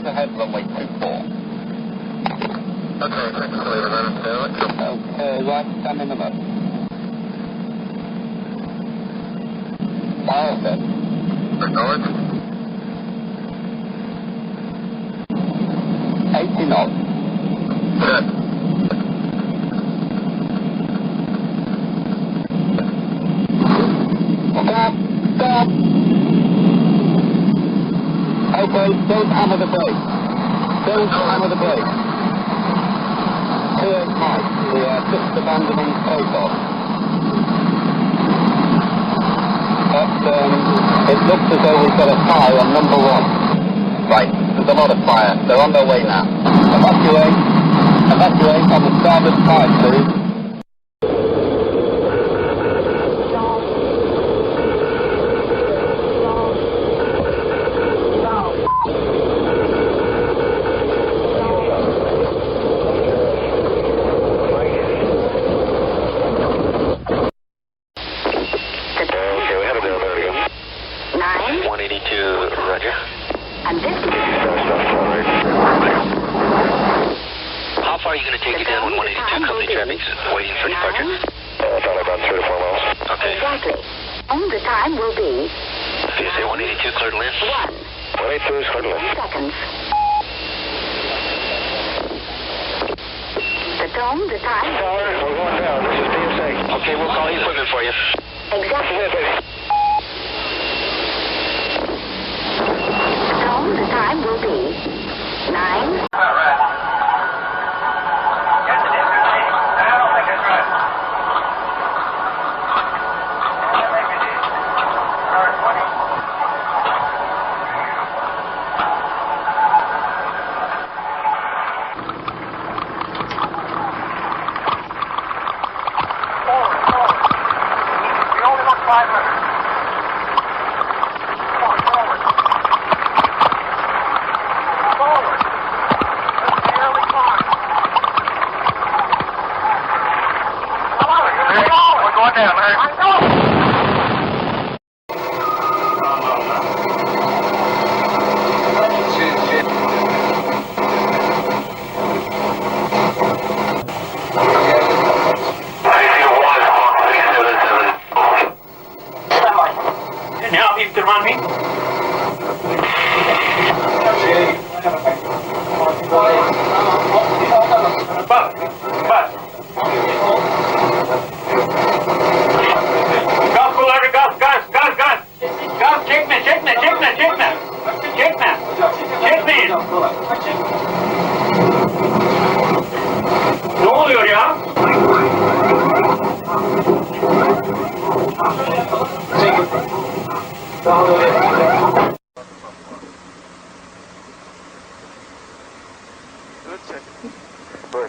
straight ahead, runway 24. Okay, thanks, Okay, right, stand in the mud. Fire set. Acknowledge. 80 knots. Set. Stop! Okay, don't hammer the brake. Don't hammer the brake. Clear tight. We are just abandoning takeoff. But, it looks as though we've got a fire on number 1. Right, there's a lot of fire. They're on their way now. Evacuate. Evacuate on the starboard side, please.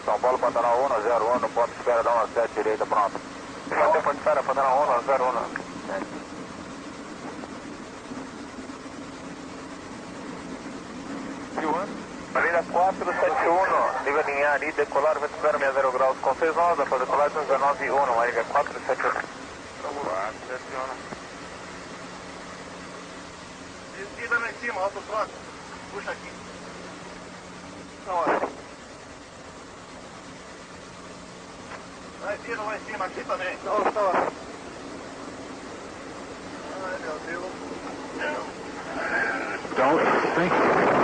São Paulo, Pantanal 101, no ponto de espera, dá uma 7 direita, pronto. Manter ponto de espera, Pantanal 101. Marina 471, nível linha ali, decolar, vai espera 60 graus com 6 horas, para decolar 19,1, Marina 471. 471. Descida lá em cima, autostrada. Puxa aqui. Não, vai vir lá em cima, aqui também. Não, tá. Ai, meu Deus. Don't think.